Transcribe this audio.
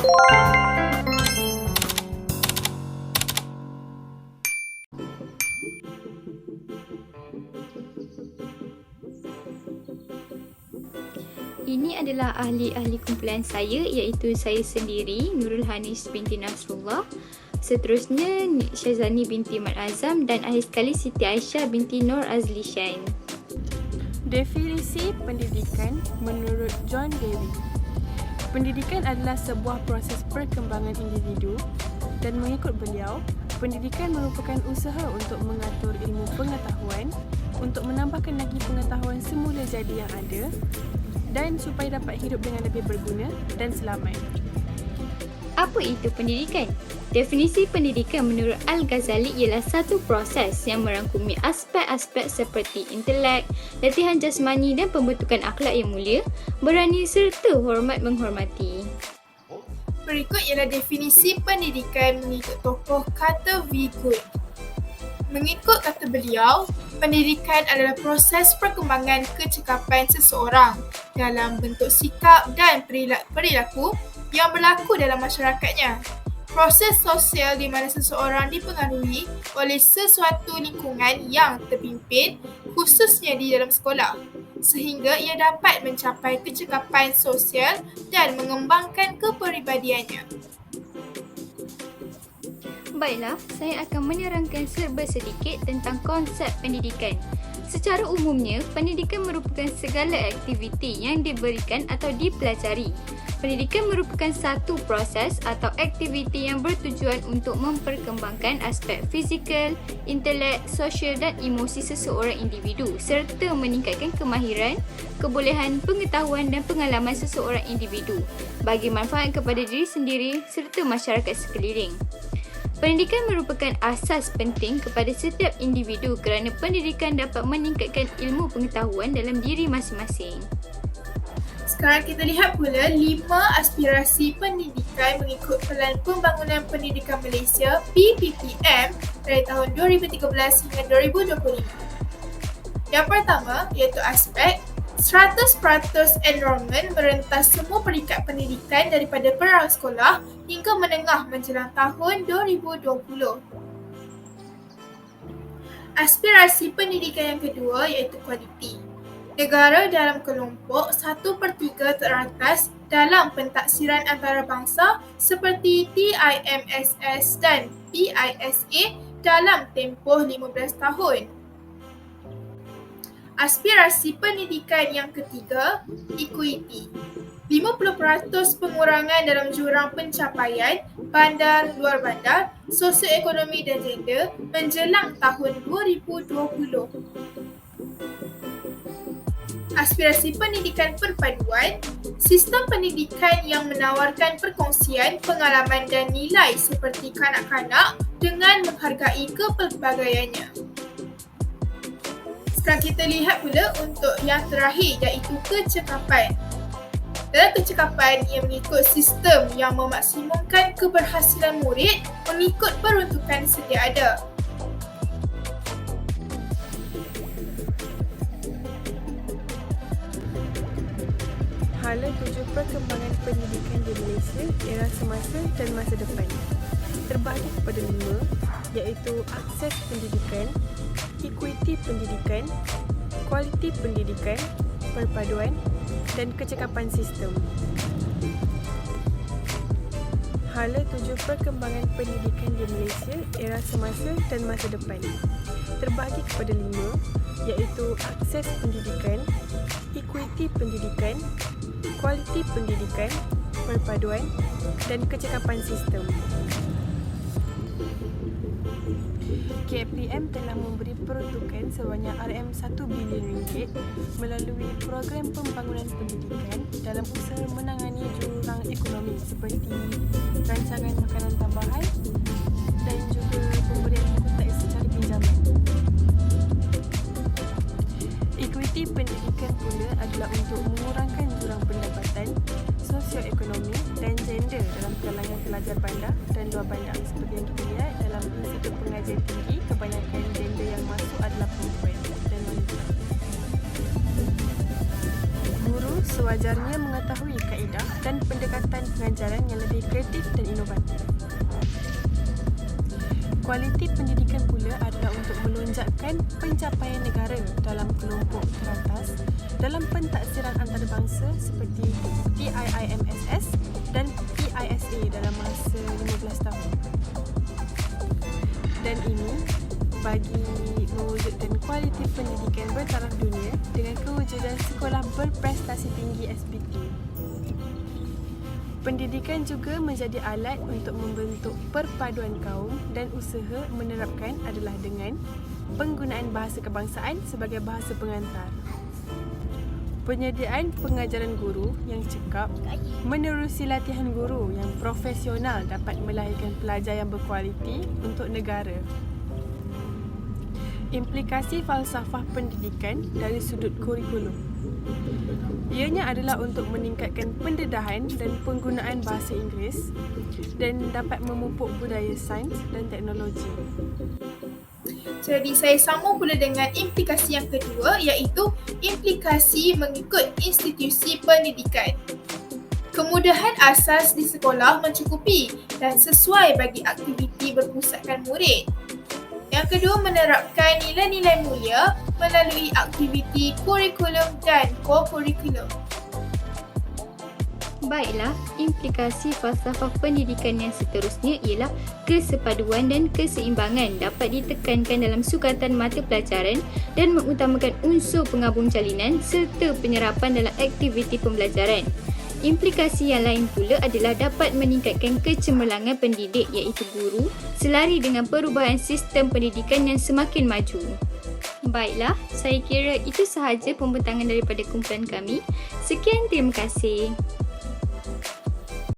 Ini adalah ahli-ahli kumpulan saya, iaitu saya sendiri, Nurul Hanis binti Nasrullah. Seterusnya, Syazani binti Mat Azam dan akhir sekali Siti Aisyah binti Nur Azli Shain. Definisi pendidikan menurut John Dewey. Pendidikan adalah sebuah proses perkembangan individu dan mengikut beliau, pendidikan merupakan usaha untuk mengatur ilmu pengetahuan, untuk menambahkan lagi pengetahuan semula jadi yang ada dan supaya dapat hidup dengan lebih berguna dan selamat. Apa itu pendidikan? Definisi pendidikan menurut Al-Ghazali ialah satu proses yang merangkumi aspek-aspek seperti intelek, latihan jasmani dan pembentukan akhlak yang mulia, berani serta hormat menghormati. Berikut ialah definisi pendidikan mengikut tokoh Carter V. Good. Mengikut kata beliau, pendidikan adalah proses perkembangan kecekapan seseorang dalam bentuk sikap dan perilaku yang berlaku dalam masyarakatnya. Proses sosial di mana seseorang dipengaruhi oleh sesuatu lingkungan yang terpimpin, khususnya di dalam sekolah, sehingga ia dapat mencapai kecekapan sosial dan mengembangkan kepribadiannya. Baiklah, saya akan menerangkan serba sedikit tentang konsep pendidikan. Secara umumnya, pendidikan merupakan segala aktiviti yang diberikan atau dipelajari. Pendidikan merupakan satu proses atau aktiviti yang bertujuan untuk memperkembangkan aspek fizikal, intelek, sosial dan emosi seseorang individu serta meningkatkan kemahiran, kebolehan, pengetahuan dan pengalaman seseorang individu bagi manfaat kepada diri sendiri serta masyarakat sekeliling. Pendidikan merupakan asas penting kepada setiap individu kerana pendidikan dapat meningkatkan ilmu pengetahuan dalam diri masing-masing. Sekarang kita lihat pula 5 aspirasi pendidikan mengikut Pelan Pembangunan Pendidikan Malaysia PPPM dari tahun 2013 hingga 2025. Yang pertama iaitu aspek 100% enrolment merentas semua peringkat pendidikan daripada prasekolah hingga menengah menjelang tahun 2020. Aspirasi pendidikan yang kedua iaitu kualiti. Negara dalam kelompok 1/3 teratas dalam pentaksiran antarabangsa seperti TIMSS dan PISA dalam tempoh 15 tahun. Aspirasi pendidikan yang ketiga, equity. 50% pengurangan dalam jurang pencapaian bandar, luar bandar, sosioekonomi dan gender menjelang tahun 2020. Aspirasi pendidikan perpaduan, sistem pendidikan yang menawarkan perkongsian pengalaman dan nilai seperti kanak-kanak dengan menghargai kepelbagaiannya. Sekarang kita lihat pula untuk yang terakhir iaitu kecekapan. Dalam kecekapan, ia mengikut sistem yang memaksimumkan keberhasilan murid mengikut peruntukan sedia ada. Hala 7 perkembangan pendidikan di Malaysia era semasa dan masa depan. Terbahagi kepada 5 iaitu akses pendidikan, equity pendidikan, kualiti pendidikan, perpaduan dan kecekapan sistem. Hala 7 perkembangan pendidikan di Malaysia era semasa dan masa depan. Terbahagi kepada 5 iaitu akses pendidikan, equity pendidikan, kualiti pendidikan, perpaduan dan kecekapan sistem. KPM telah memberi peruntukan sebanyak RM1 bilion melalui program pembangunan pendidikan dalam usaha menangani jurang ekonomi seperti rancangan makanan tambahan dan juga pemberian hipotek secara pinjaman. Equity pendidikan pula adalah untuk mengurangkan jurang pendapatan, sosioekonomi dan gender dalam kalangan pelajar bandar dan luar bandar. Seperti yang kita lihat dalam institut pengajian tinggi, kebanyakan gender yang masuk adalah perempuan dan wanita. Guru sewajarnya mengetahui kaedah dan pendekatan pengajaran yang lebih kreatif dan inovatif. Kualiti pendidikan pula adalah untuk melonjakkan pencapaian negara dalam kelompok teratas dalam pentaksiran antarabangsa seperti PIIMSS dan PISA dalam masa 15 tahun. Dan ini bagi mewujudkan kualiti pendidikan bertaraf dunia dengan kewujudan sekolah berprestasi tinggi SPT. Pendidikan juga menjadi alat untuk membentuk perpaduan kaum dan usaha menerapkan adalah dengan penggunaan bahasa kebangsaan sebagai bahasa pengantar. Penyediaan pengajaran guru yang cekap menerusi latihan guru yang profesional dapat melahirkan pelajar yang berkualiti untuk negara. Implikasi falsafah pendidikan dari sudut kurikulum. Ianya adalah untuk meningkatkan pendedahan dan penggunaan bahasa Inggeris dan dapat memupuk budaya sains dan teknologi. Jadi saya sambung pula dengan implikasi yang kedua, iaitu implikasi mengikut institusi pendidikan. Kemudahan asas di sekolah mencukupi dan sesuai bagi aktiviti berpusatkan murid. Yang kedua, menerapkan nilai-nilai mulia melalui aktiviti kurikulum dan co-kurikulum. Baiklah, implikasi falsafah pendidikan yang seterusnya ialah kesepaduan dan keseimbangan dapat ditekankan dalam sukatan mata pelajaran dan mengutamakan unsur penggabung jalinan serta penyerapan dalam aktiviti pembelajaran. Implikasi yang lain pula adalah dapat meningkatkan kecemerlangan pendidik iaitu guru selari dengan perubahan sistem pendidikan yang semakin maju. Baiklah, saya kira itu sahaja pembentangan daripada kumpulan kami. Sekian, terima kasih.